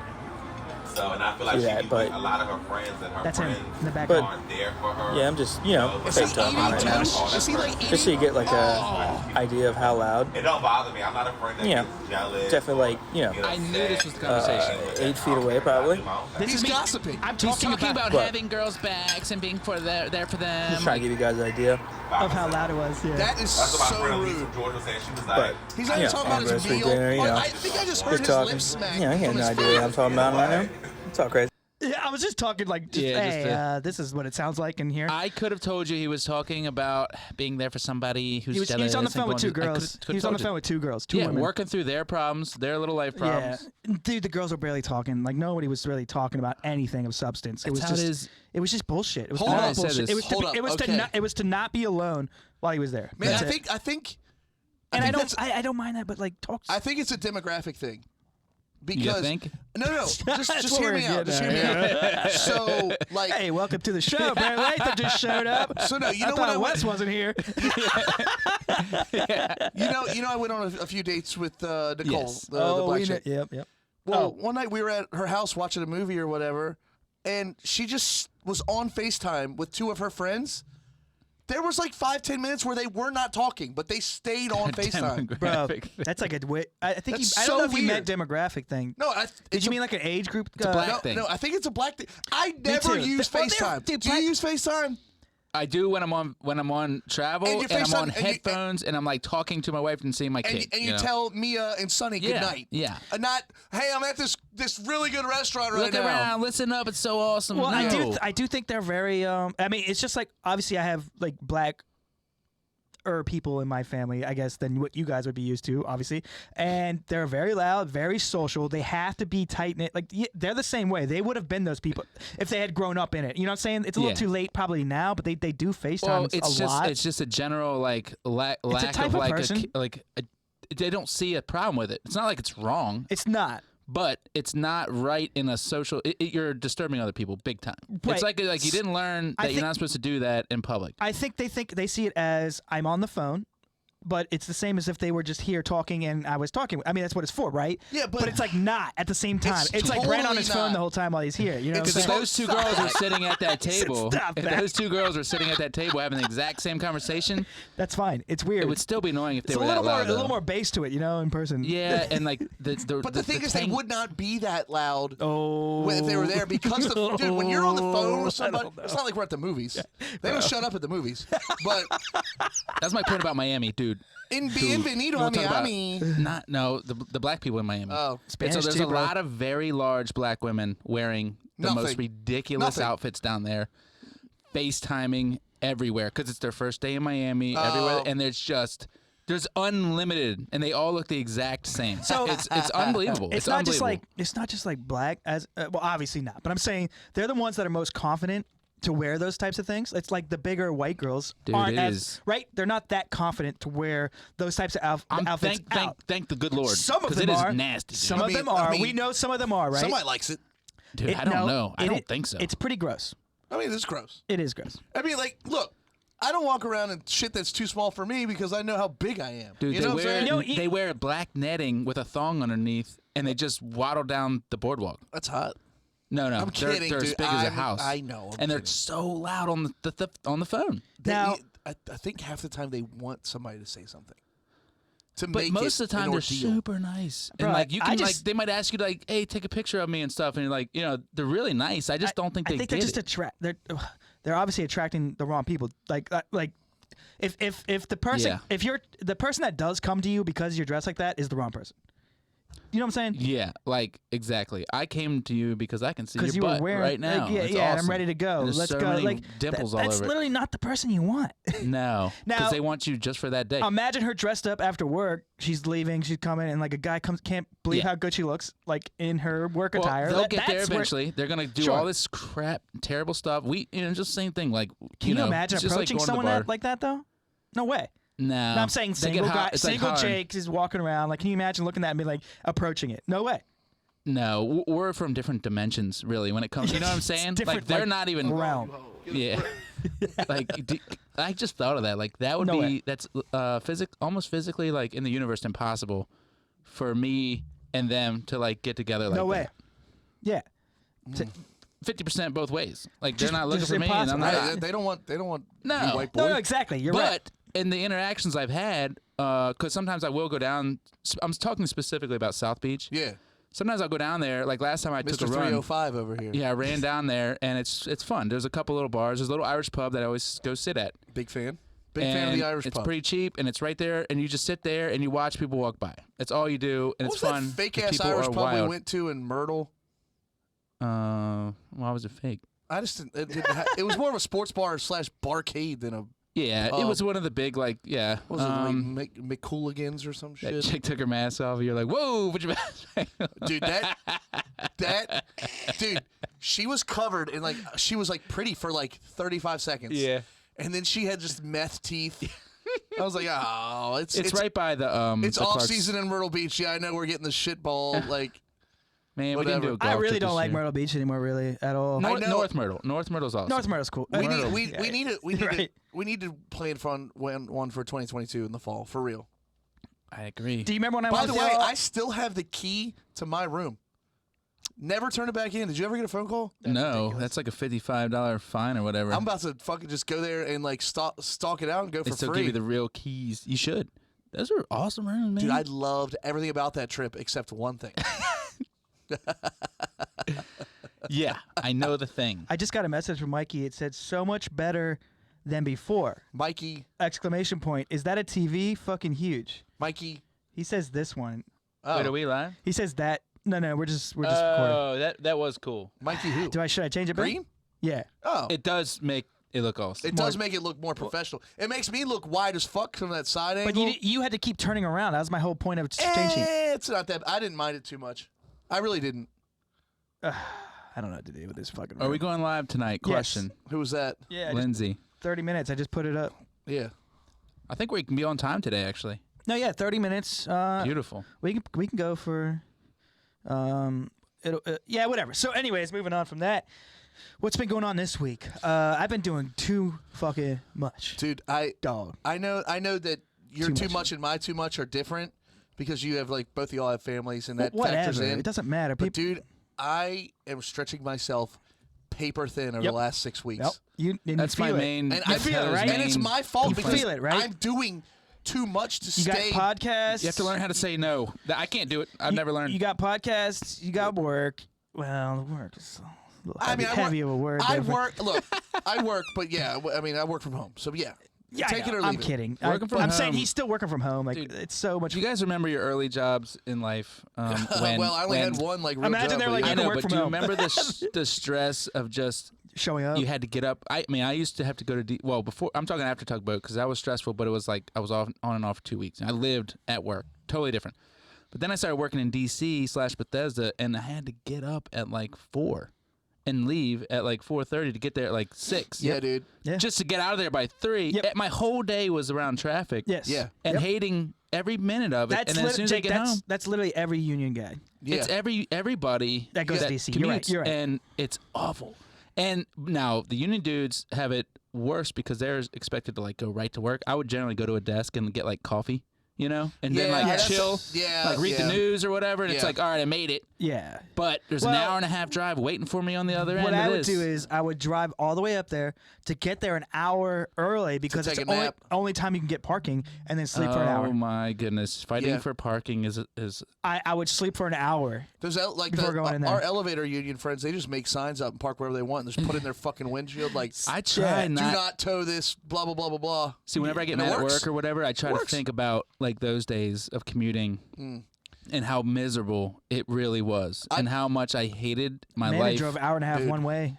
So, and I feel like Yeah, she but- a lot of her friends and her That's him friends in the background. aren't there for her. Yeah, I'm just Is he FaceTime right now. eating too? Is he like eating? Just so you get like a idea of how loud. It don't bother me. I'm not a friend that Yeah, gets jealous. definitely like I knew this was the conversation. 8 feet away probably. This He's is me. gossiping. I'm He's talking about What? having girls' backs and being there for them. Just trying to give you guys an idea. of how loud it was. Yeah. That is That's what my so friend rude. Lisa George was saying. She was But like, He's not even talking about his anniversary meal. dinner, you know. I think I just heard Just his talking. lips smack. Yeah, I from had no his idea food. what I'm talking about right now. It's all crazy. Yeah, I was just talking like, just, Yeah, hey, just this is what it sounds like in here. I could have told you he was talking about being there for somebody who's He was jealous. on the and phone with two going through- I girls. could've He was on the told you. phone with two girls, two Yeah, women. working through their problems, their little life problems. Yeah, dude, the girls were barely talking. Like nobody was really talking about anything of substance. That's it was how just, it is. It was just bullshit. It was Hold not on. I said bullshit. this. It was Hold to, up, it was okay. to not. It was to not be alone while he was there. Man, That's I it. think. And I don't. that's- I don't mind that, but like talk. I think it's a demographic thing. Because think? no, just That's hear what me we're out. Just hear getting me at. out. So like, Hey, welcome to the show. Barry Latham just showed up. so no, you I know thought what? Wes wasn't here. You know, I went on a few dates with Nicole, Yes. the black we know. chick. Yep. Well, one night we were at her house watching a movie or whatever, and she just was on FaceTime with two of her friends. There was like 5-10 minutes where they were not talking, but they stayed on FaceTime. Bro, Demographic. that's like a. I think. That's I don't know so if you meant weird. demographic thing. No, Did it's you a- mean like an age group? a black no, thing. no, I think it's a black thing. I never too. use Well, they're- FaceTime. dude, Do black- you use FaceTime? I do when I'm on travel And and, you I'm FaceTime on and you- headphones and I'm like talking to my wife and seeing my kid. And you know? tell Mia and Sonny good Yeah, night. yeah. Not, hey, I'm at this really good restaurant right Look now. around, listen up, it's so awesome. Well, No. I do think they're very. I mean, it's just like obviously I have like black. People in my family, I guess, than what you guys would be used to, obviously. And they're very loud, very social. They have to be tight knit. Like they're the same way. They would have been those people if they had grown up in it. You know what I'm saying? It's a little Yeah. too late probably now, but they do FaceTime Well, a lot. it's just a general like lack type of of like person. they don't see a problem with it. It's not like it's wrong, It's not. but it's not right in a social. You're disturbing other people big time. Right. It's like you didn't learn I that think- you're not supposed to do that in public. I think they see it as I'm on the phone. But it's the same as if they were just here talking and I was talking. I mean, that's what it's for, right? Yeah, but- it's like not at the same time. It's It's like Brent on totally his phone not. the whole time while he's here. You know what I'm It's If saying? those two girls are sitting at that table, Stop if that. those two girls are sitting at that table having the exact same conversation, That's fine. It's weird. it would still be annoying if they it's a were little that more, loud. a little though. more bass to it, you know, in person. Yeah, and like But the thing is, they would not be that loud Oh. if they were there because dude, when you're on the phone with I somebody, don't know. it's not like we're at the movies. They don't shut up at the movies. But That's my point about Miami, dude. in Dude, Bienvenido we'll a talk about- Miami. The black people in Miami. Oh. And so Spanish there's too, a bro. lot of very large black women wearing the most Nothing. ridiculous Nothing. outfits down there, FaceTiming everywhere because it's their first day in Miami. Everywhere, and there's unlimited, and they all look the exact same. So- it's unbelievable. It's not just unbelievable. like black as well, obviously not. But I'm saying they're the ones that are most confident to wear those types of things. It's like the bigger white girls Dude, aren't it as is. right. They're not that confident to wear those types of outfits. Thank the good Lord. Some of 'cause them it is are nasty. Dude. Some I of mean- them are. I mean, We know some of them are, right? Somebody likes it. Dude, I don't know. I it don't is- think so. It's pretty gross. I mean, it's gross. It is gross. I mean, like, look, I don't walk around in shit that's too small for me because I know how big I am. Dude, you know what I'm saying? they wear black netting with a thong underneath, and they just waddle down the boardwalk. That's hot. No, I'm kidding, they're as dude. big as a house. I know. I'm and they're kidding. so loud on the phone. Now- I think half the time they want somebody to say something. To But make most it of the time an they're ordeal. super nice, Bro, and like you I can just- they might ask you like, "Hey, take a picture of me" and stuff, and you're like, they're really nice. I just don't think they I think get they're just it. they're obviously attracting the wrong people. Like if the person Yeah. if you're the person that does come to you because you're dressed like that is the wrong person. You know what I'm saying? Yeah, like exactly. I came to you because I can see your Because you were butt wearing right now. yeah, It's and I'm awesome. ready to go. And there's Let's so go. many Like dimples all that's over it. literally not the person you want. No, Now- because they want you just for that day. Imagine her dressed up after work. She's leaving. She's coming, and like a guy comes, can't believe Yeah. how good she looks, like in her work Well, attire. they'll That- get there that's where- eventually. They're gonna do Sure. all this crap, terrible stuff. We, just same thing. Like, Can you know, imagine it's just like approaching going to the someone bar. like that though? No way. No, No, I'm saying They get single hot. guy, It's like single hard. Jake is walking around. Like, can you imagine looking at me like approaching it? No way. No, we're from different dimensions, really. When it comes, you know what I'm saying? Like different, they're like, not even realm. Yeah. Like I just thought of that. Like that would No be way. that's almost physically like in the universe impossible for me and them to like get together like No way. that. Yeah. 50% both ways. Like Just- they're not looking just for me, and I'm impossible. not. They don't want. No. you white boy. No, exactly. You're but right. in the interactions I've had, because sometimes I will go down. I'm talking specifically about South Beach. Yeah, Sometimes I'll go down there. Like last time I took Mr. a run. 305 over here. Yeah, I ran down there, and it's fun. There's a couple little bars. There's a little Irish pub that I always go sit at. Big fan. Big fan of And the Irish it's pub. pretty cheap, and it's right there, and you just sit there and you watch people walk by. That's all you do, and What it's was fun. that fake 'cause ass people Irish are pub wild. we went to in Myrtle? Why was it fake? I just didn't, it was more of a sports bar / barcade than a Yeah, it was one of the big like what was it like McCooligans or some that shit. chick took her mask off, and you're like, whoa, put your mask back on. Dude, dude, she was covered in like she was like pretty for like 35 seconds. Yeah. And then she had just meth teeth. I was like, oh, It's right by the It's the off Clark's- season in Myrtle Beach. Yeah, I know we're getting the shit ball. Like, Man, we didn't do a whatever. I golf really trip don't this like year. Myrtle Beach anymore, really, at all. I know. North Myrtle. North Myrtle's awesome. North Myrtle's cool. we Myrtle. need Right. to plan for one for 2022 in the fall for real. I agree. Do you remember when I By went the to way, I still have the key to my room. Never turn it back in. Did you ever get a phone call? No, that's like a $55 fine or whatever. I'm about to fucking just go there and like stalk it out and go They for still free. give you the real keys. You should. Those are awesome rooms, man. Dude, I loved everything about that trip except one thing. Yeah, I know the thing. I just got a message from Mikey. It said so much better than before. Mikey, Exclamation point. Is that a TV? Fucking huge. Mikey. He says this one. Oh, Wait, are we live? He says that. No, we're just recording. Oh, that was cool. Mikey who? Should I change it back? Green? Yeah. Oh. It does make it look awesome. It does make it look more professional. It makes me look wide as fuck from that side But angle. you had to keep turning around. That was my whole point of changing. It's not that. I didn't mind it too much. I really didn't. I don't know what to do with this fucking. Are we going live tonight? Yes. Question. Who was that? Yeah. Just Lindsay. 30 minutes. I just put it up. Yeah. I think we can be on time today, actually. No, yeah, 30 minutes. Beautiful. We can go for. Yeah, whatever. So, anyways, moving on from that. What's been going on this week? I've been doing too fucking much. Dude, I know that your too much and my too much are different because you have like both of y'all have families and that factors Whatever. in. It doesn't matter. But dude, I am stretching myself paper thin over the last 6 weeks. Yep. That's my feel it. main. And I feel it, right? And it's my fault You because feel it, right? I'm doing too much to You stay. got podcasts. You have to learn how to say no. I can't do it. I've never learned. You got podcasts. You got work. Well, work is a little I mean, heavy of a word. I there, but- work. Look, I work, but yeah, I mean, I work from home. So yeah, Yeah, take it or leave I'm it. kidding. Working from I'm saying home. he's still working from home. Like Dude, it's so much. Do you guys remember your early jobs in life? When, well, I only when- had one like real Imagine job, they're but like, yeah. I you can know, work but from do you home. remember the stress of just showing up. you had to get up? I mean, I used to have to go to before. I'm talking after Tugboat because that was stressful, but it was like I was on and off for 2 weeks. And I lived at work, totally different. But then I started working in DC/Bethesda, and I had to get up at like 4 and leave at like 4:30 to get there at like 6. Yeah, dude. Yeah. Just to get out of there by 3. Yep. My whole day was around traffic. Yes. Yeah. And Yep. hating every minute of it. That's and then as soon as I Jake, get home, that's literally every union guy. Yeah. it's everybody That goes to DC. commutes, You're right. and it's awful. And now the union dudes have it worse because they're expected to like go right to work. I would generally go to a desk and get like coffee, you know, and then like chill, like read the news or whatever. And it's like, all right, I made it. Yeah. But there's an hour and a half drive waiting for me on the other end. What of I would this. do is I would drive all the way up there to get there an hour early because it's the only time you can get parking, and then sleep for an hour. Oh my goodness! Fighting for parking is. I would sleep for an hour. There's like before going in there. Our elevator union friends. They just make signs up and park wherever they want, and just put in their fucking windshield like, I try do not tow this. Blah blah blah blah blah. See, whenever I get mad at work or whatever, I try to think about like those days of commuting. And how miserable it really was, and how much I hated my life. I drove an hour and a half one way.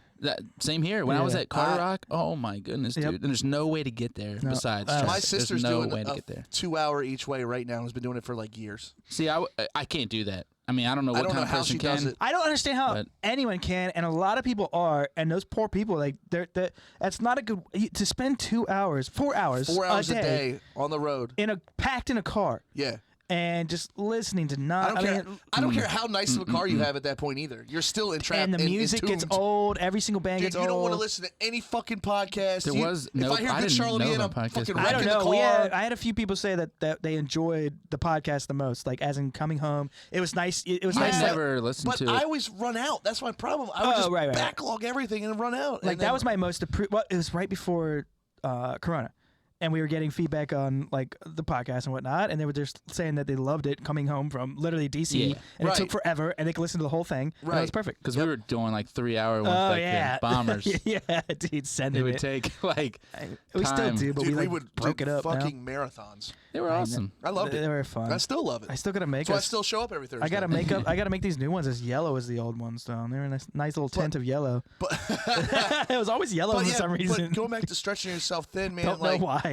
Same here. When I was at Carter Rock, oh my goodness, dude! And there's no way to get there besides. My sister's no doing way a to get there. 2 hour each way right now. Has been doing it for like years. See, I can't do that. I mean, I don't know what kind of person can. I don't understand how anyone can, and a lot of people are, and those poor people, like, that's not a good to spend 2 hours, 4 hours, 4 hours a day on the road, packed in a car. Yeah. And just listening to I don't care how nice of a car you have at that point either. You're still entrapped. And the music gets old. Every single band gets old. You don't want to listen to any fucking podcast. If I hear Good Charlotte I'm fucking I wrecking don't know. the car. I had a few people say that they enjoyed the podcast the most, like as in coming home. It was nice. It was nice. I never listened to it. But I always run out. That's my problem. I would just backlog everything and run out. Like that was my most well, it was right before Corona. And we were getting feedback on like the podcast and whatnot, and they were just saying that they loved it coming home from literally DC, and it took forever, and they could listen to the whole thing. Right, and it was perfect because we were doing like 3 hour ones back then. Bombers. Yeah, dude, send it. It would take like we still do, but we would broke it up. Fucking marathons. They were awesome. I loved it. They were fun. I still love it. I still gotta make. So I still show up every Thursday. I gotta make these new ones as yellow as the old ones, though. They're a nice little tint of yellow. But it was always yellow for some reason. But going back to stretching yourself thin, man. Don't know why.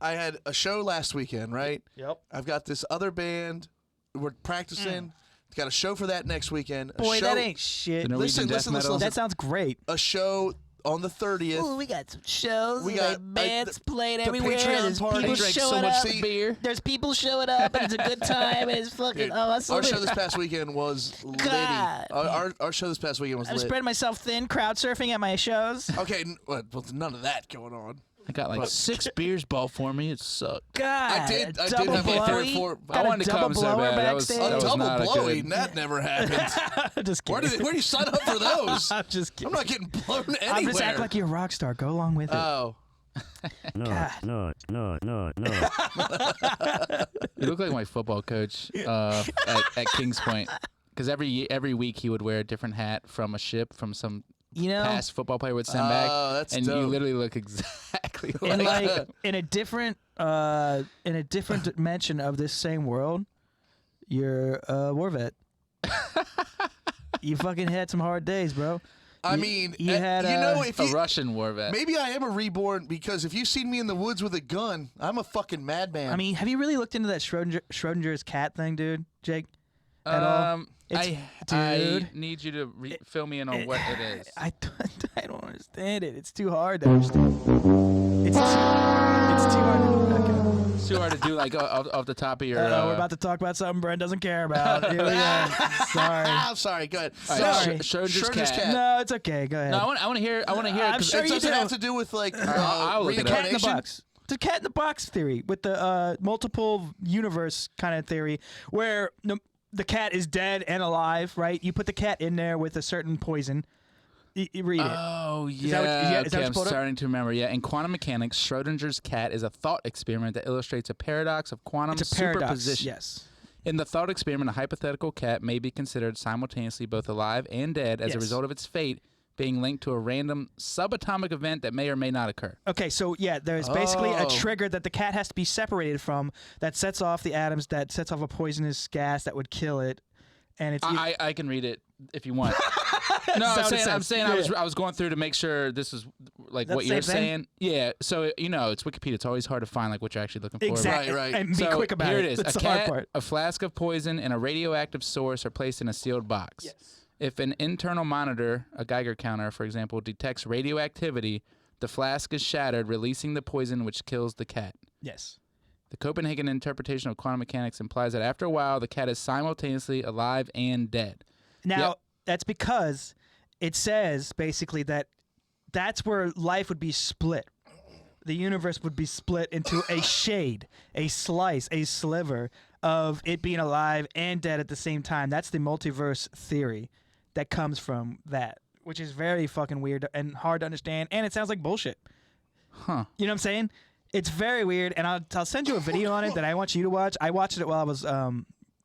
I had a show last weekend, right? Yep. I've got this other band. We're practicing. Got a show for that next weekend. Boy, that ain't shit. Listen. That sounds great. A show on the 30th. Ooh, we got some shows. We got bands playing everywhere. There's people showing up. Beer. There's people showing up, and it's a good time, and it's fucking. Dude, our show this past weekend was litty. Our show this past weekend was lit. I'm spreading myself thin, crowd surfing at my shows. Okay, well, none of that going on. I got like 6 beers bought for me. It sucked. God, I did have like 3 or 4. I wanted to come so bad. That was double not blowy. good. That never happened. Just kidding. Where do you sign up for those? I'm just kidding. I'm not getting blown anywhere. I'm just act like you're a rock star. Go along with it. Oh. No. You look like my football coach at Kings Point, because every week he would wear a different hat from a ship from some past football player would send back. That's and dope. you literally look exactly like. And like in a different dimension of this same world, you're a war vet. You fucking had some hard days, bro. I mean, you had if a Russian war vet. Maybe I am a reborn, because if you've seen me in the woods with a gun, I'm a fucking madman. I mean, have you really looked into that Schrodinger's cat thing, dude, Jake? At all? I need you to fill me in on what it is. I don't understand it. It's too hard to understand. It's too hard to. It's too hard to do like off the top of your. We're about to talk about something Brent doesn't care about. Here we go. Sorry. I'm sorry. Go ahead. Sorry. Schrodinger's cat. No, it's okay. Go ahead. No, I want to hear. I want to hear. I'm sure it you doesn't do. have to do with like I'll look it up. Cat in the box. It's a cat in the box theory with the multiple universe kind of theory where the cat is dead and alive, right? You put the cat in there with a certain poison. You read it. Oh, yeah. Is that okay, what I'm starting to remember. Yeah, in quantum mechanics, Schrodinger's cat is a thought experiment that illustrates a paradox of quantum superposition. Yes. In the thought experiment, a hypothetical cat may be considered simultaneously both alive and dead as a result of its fate being linked to a random subatomic event that may or may not occur. Okay, so yeah, there's basically a trigger that the cat has to be separated from that sets off the atoms, that sets off a poisonous gas that would kill it. And it's I can read it if you want. No, I'm saying I was going through to make sure this is like what you're saying. Yeah, so it's Wikipedia. It's always hard to find like what you're actually looking for. Exactly. Right. And be quick about it. Here it is. That's A the hard cat, part. a flask of poison, and a radioactive source are placed in a sealed box. Yes. If an internal monitor, a Geiger counter, for example, detects radioactivity, the flask is shattered, releasing the poison which kills the cat. Yes. The Copenhagen interpretation of quantum mechanics implies that after a while, the cat is simultaneously alive and dead. Now, that's because it says basically that that's where life would be split. The universe would be split into a shade, a slice, a sliver of it being alive and dead at the same time. That's the multiverse theory that comes from that, which is very fucking weird and hard to understand, and it sounds like bullshit. Huh. You know what I'm saying? It's very weird, and I'll send you a video on it that I want you to watch. I watched it while I was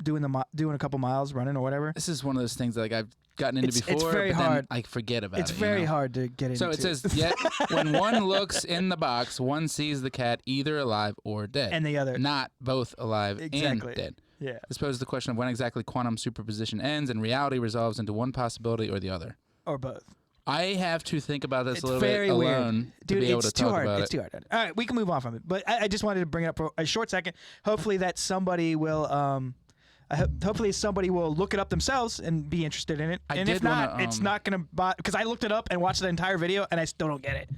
doing a couple miles running or whatever. This is one of those things that, like, I've gotten into before, it's very but then hard. I forget about it. It's very hard to get into. So it says, yet when one looks in the box, one sees the cat either alive or dead. And the other. Not both alive Exactly. and dead. Yeah. This poses the question of when exactly quantum superposition ends and reality resolves into one possibility or the other. Or both. I have to think about this It's a little bit very alone weird. to Dude, be able it's to too talk hard. about It's it. too hard. All right, we can move on from it. But I just wanted to bring it up for a short second. Hopefully that somebody will hopefully somebody will look it up themselves and be interested in it. I And did if not, wanna, it's not going to because I looked it up and watched the entire video and I still don't get it.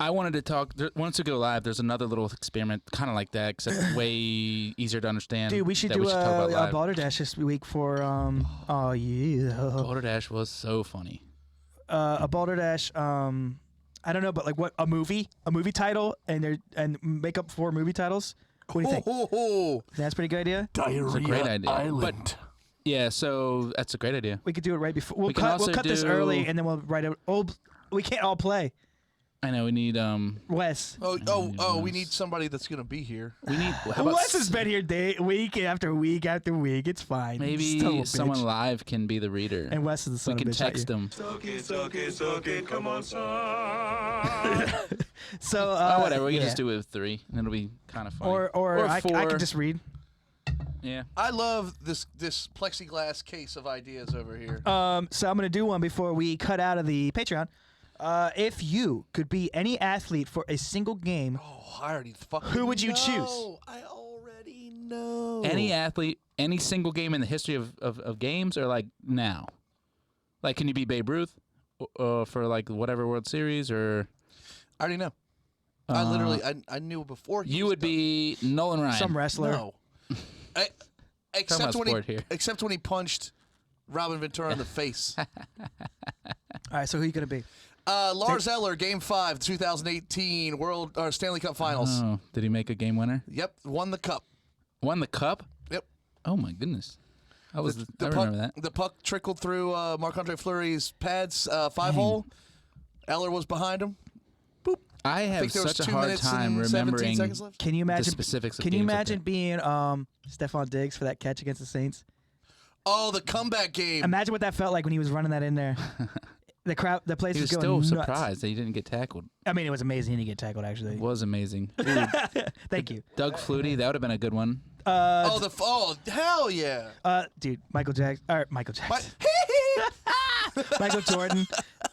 I wanted to talk. Once we go live, there's another little experiment kind of like that, except way easier to understand. Dude, we should that do talk a about live. Balderdash this week for oh yeah. Balderdash was so funny. A Balderdash I don't know, but like what a movie title and make up 4 movie titles. What do you think? That's a pretty good idea. It's a great idea. But yeah, so that's a great idea. We could do it right before. We'll We can cut also this do- early and then we'll write it. Oh, we can't all play. I know we need Wes. We need somebody that's gonna be here. how about Wes has been here week after week after week. It's fine. maybe Son of a someone bitch. live can be the reader. And Wes is the son we of a can bitch, not text you. him. Come on, son. So Whatever. We can yeah. just do it with 3, and it'll be kind of funny. Or I 4. can just read. Yeah. I love this plexiglass case of ideas over here. So I'm gonna do one before we cut out of the Patreon. If you could be any athlete for a single game, I already fucking who would you know. choose? I already know. Any athlete, any single game in the history of games, or like now? Like, can you be Babe Ruth for like whatever World Series, or I already know. I literally, I knew before. you would be Nolan Ryan? some wrestler. No. Talking about sport here. Except when he punched Robin Ventura in the face. All right, so who you gonna be? Lars Eller, Game 5, 2018 Stanley Cup Finals. Oh, did he make a game winner? Yep, won the cup. Won the cup? Yep. Oh my goodness. I remember puck, that. The puck trickled through Marc-Andre Fleury's pads, 5-hole. Eller was behind him. Boop. I have think there was such a 2 hard minutes time and 17 remembering seconds left. Can you imagine the specifics of Can you games like imagine that. being Stephon Diggs for that catch against the Saints? Oh, the comeback game. Imagine what that felt like when he was running that in there. The crowd, the place He was was still going nuts. surprised that he didn't get tackled. I mean, it was amazing he didn't get tackled. Actually, It was amazing. Dude, thank you. Doug Flutie, that would have been a good one. Hell yeah. Dude, Michael Jackson. Michael Jordan.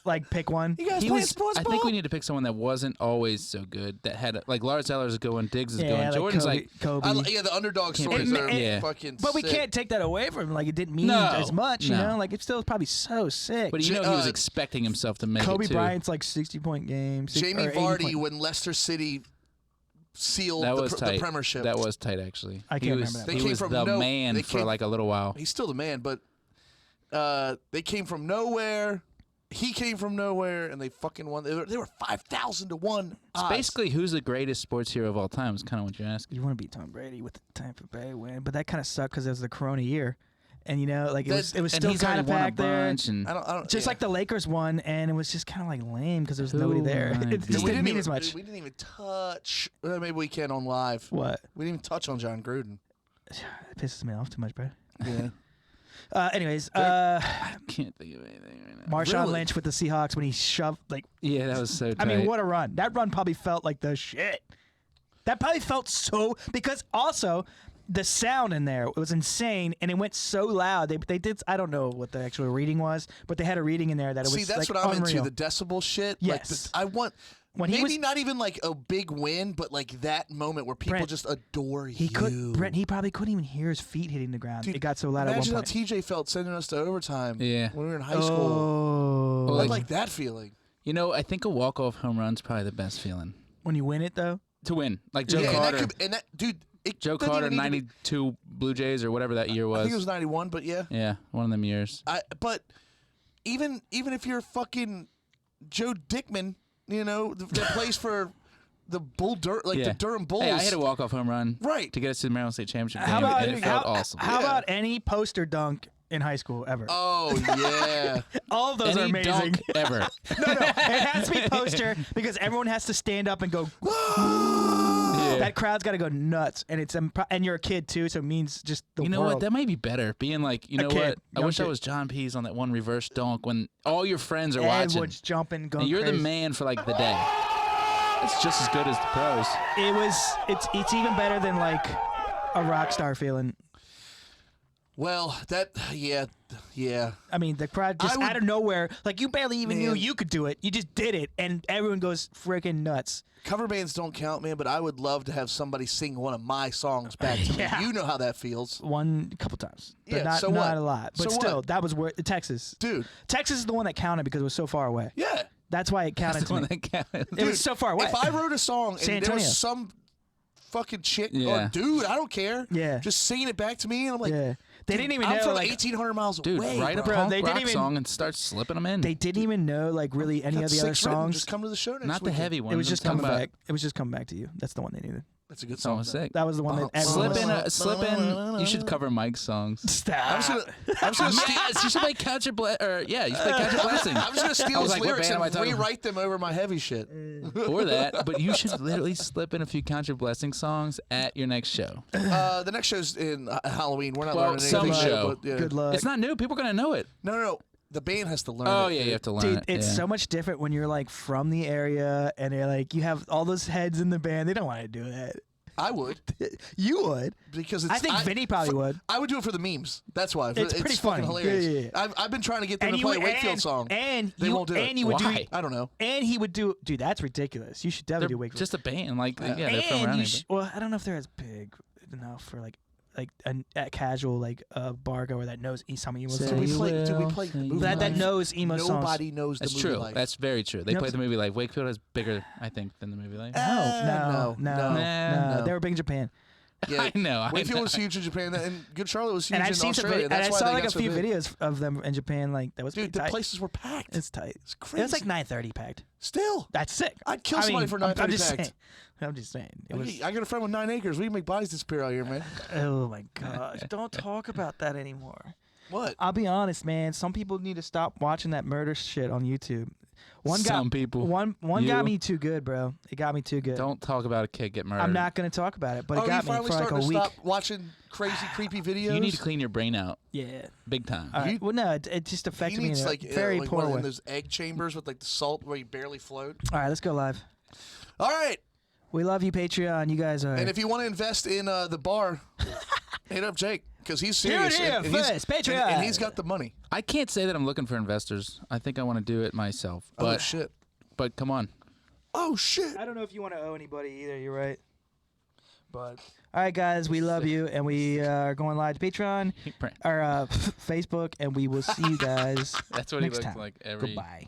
Like, pick one. You guys He playing was, sports I ball? think we need to pick someone that wasn't always so good. That had like Lars Eller is going, Diggs is Yeah, going, like Jordan's Kobe. like Yeah, the underdog Can't stories pick- are Yeah. fucking But we sick. can't take that away from him. Like, it didn't mean No, as much, you no. know? Like, it still is probably so sick. But you know he was expecting himself to make Kobe it too. Bryant's like 60-point game. Jamie or 80 Vardy point. when Leicester City sealed That the, was the tight. Premiership. That was tight, actually. I he can't was, remember that. They He came was from the no- man they for came- like a little while. He's still the man, but they came from nowhere. He came from nowhere, and they fucking won. They were 5,000 to 1 It's odds. basically who's the greatest sports hero of all time is kind of what you're asking. You want to beat Tom Brady with the Tampa Bay win, but that kind of sucked because it was the Corona year, and you know, like it was And still he's kind already of won a packed there. bunch. And I don't. Just yeah. like the Lakers won, and it was just kind of like lame because there was Who nobody there. might It be? just we didn't mean even, as much. We didn't even touch. Maybe we can on live. What? We didn't even touch on John Gruden. It pisses me off too much, bro. Yeah. Anyways, I can't think of anything right now. Marshawn Really? Lynch with the Seahawks when he shoved like. Yeah, that was so tight. I mean, what a run! That run probably felt like the shit. That probably felt so because also the sound in there was insane and it went so loud. They did. I don't know what the actual reading was, but they had a reading in there that it See, was that's like what I'm unreal. into. The decibel shit. Yes. Like I want. When he maybe was- not even like a big win, but like that moment where people Brent, just adore He you. Brent. He probably couldn't even hear his feet hitting the ground. Dude, It got so loud at one Imagine how point. TJ felt sending us to overtime. Yeah. When we were in high school. Oh, I like that feeling. You know, I think a walk-off home run's probably the best feeling. when you win it though. To win. Like Joe Yeah, Carter. dude. Joe Carter, 92 Blue Jays or whatever that year was. I think it was 91, but yeah. Yeah, one of them years. But even if you're fucking Joe Dickman, that plays for the the Durham Bulls. Hey, I hit a walk-off home run Right. to get us to the Maryland State Championship How game, about and it felt awesome. How about any poster dunk in high school ever? Oh, yeah. All of those are Any amazing. dunk ever. No, it has to be poster because everyone has to stand up and go. Yeah. That crowd's got to go nuts, and and you're a kid too, so it means just the You know world. what? That might be better. Being like, you know kid, what? I young wish I kid. was John Pease on that one reverse dunk when all your friends are watching. Everyone's jumping, going And you're crazy. the man for like the day. It's just as good as the pros. It's even better than like a rock star feeling. Well, yeah. I mean, the crowd just out of nowhere, like you barely even knew you could do it. You just did it, and everyone goes freaking nuts. Cover bands don't count, man, but I would love to have somebody sing one of my songs back to Yeah. me. You know how that feels. A couple times, but Yeah, not so what? a lot. But So still, what? that was where Texas. Dude. Texas is the one that counted because it was so far away. Yeah. That's why it counted That's the to one me. that counted. It was so far away. If I wrote a song San and there Antonio. was some fucking chick Yeah. or dude, I don't care. Yeah. Just singing it back to me, and I'm like, Yeah. They didn't even I'm know, from like- 1,800 miles Dude, away, write a bro. punk they didn't rock even- song and start slipping them in. They didn't even know like really any Got of the other 6 written. songs. Just come to the show next Not the weekend. heavy ones. It was just I'm coming talking back. It was just coming back to you. That's the one they needed. That's a good That song song. was sick. That was the one that everyone Slip in. You should cover Mike's songs. I'm just gonna steal. Yes, you should play Couch Your Blessing. You should play Couch Your Blessing. I'm just gonna steal I was his like, what lyrics band am I and talking about? rewrite them over my heavy shit. Or that, but you should literally slip in a few Count Your Blessing songs at your next show. The next show's in Halloween. We're not Well, learning some anything. show. But, yeah. Good luck. It's not new. People are gonna know it. No. The band has to learn. Oh it, yeah, dude. you have to learn Dude, it. it's yeah. so much different when you're like from the area and you're like you have all those heads in the band. They don't want to do that. I would You would. because it's, I think Vinny probably would. I would do it for the memes. That's why. It's pretty fucking funny. hilarious. Yeah. I've been trying to get them And to you play a would- Wakefield and- song. and they you- won't do it. and you would do- Why? I don't know. And he would do. Dude, that's ridiculous. You should definitely They're do Wakefield. just a band. Like yeah, they're from and around you here. well, I don't know if they're as big enough for like a casual like bar goer that knows some emo Say Do we songs. play? will, Do we play say movie That life? knows emo songs. Nobody knows the That's movie true. life. That's very true. They Yep. played the movie like Wakefield is bigger, I think, than the movie life. No. no. They were big in Japan. Yeah, I know. Wakefield was huge in Japan, and Good Charlotte was huge And in I've seen some Australia. and I That's why saw they like got a so few big. videos of them in Japan. Like that was Dude, pretty the tight. places were packed. It's tight. It's crazy. It was like 9:30 packed. Still, That's sick. I'd kill somebody for 9:30 I'm just packed. saying. I'm just saying. It was. I got a friend with 9 acres. We make bodies disappear out here, man. Oh my gosh! Don't talk about that anymore. What? I'll be honest, man. Some people need to stop watching that murder shit on YouTube. Some people. One You. got me too good, bro. It got me too good. Don't talk about a kid get murdered. I'm not gonna talk about it, but it you got me finally for like starting a to week. stop watching crazy, creepy videos? You need to clean your brain out, Yeah. big time. All right. Well, no, it just He affected me in needs a like very like poor one way. of those egg chambers with like the salt where you barely float. All right, let's go live. All right. We love you, Patreon. You guys are. And if you want to invest in the bar, hit up Jake because he's serious. Here, and he's- first, Patreon. and he's got the money. I can't say that I'm looking for investors. I think I want to do it myself. Oh But shit. but come on. Oh shit. I don't know if you want to owe anybody either. You're right. But all right, guys, we love you, and we are going live to Patreon or Facebook, and we will see you guys. That's what he next looks time. like every. Goodbye.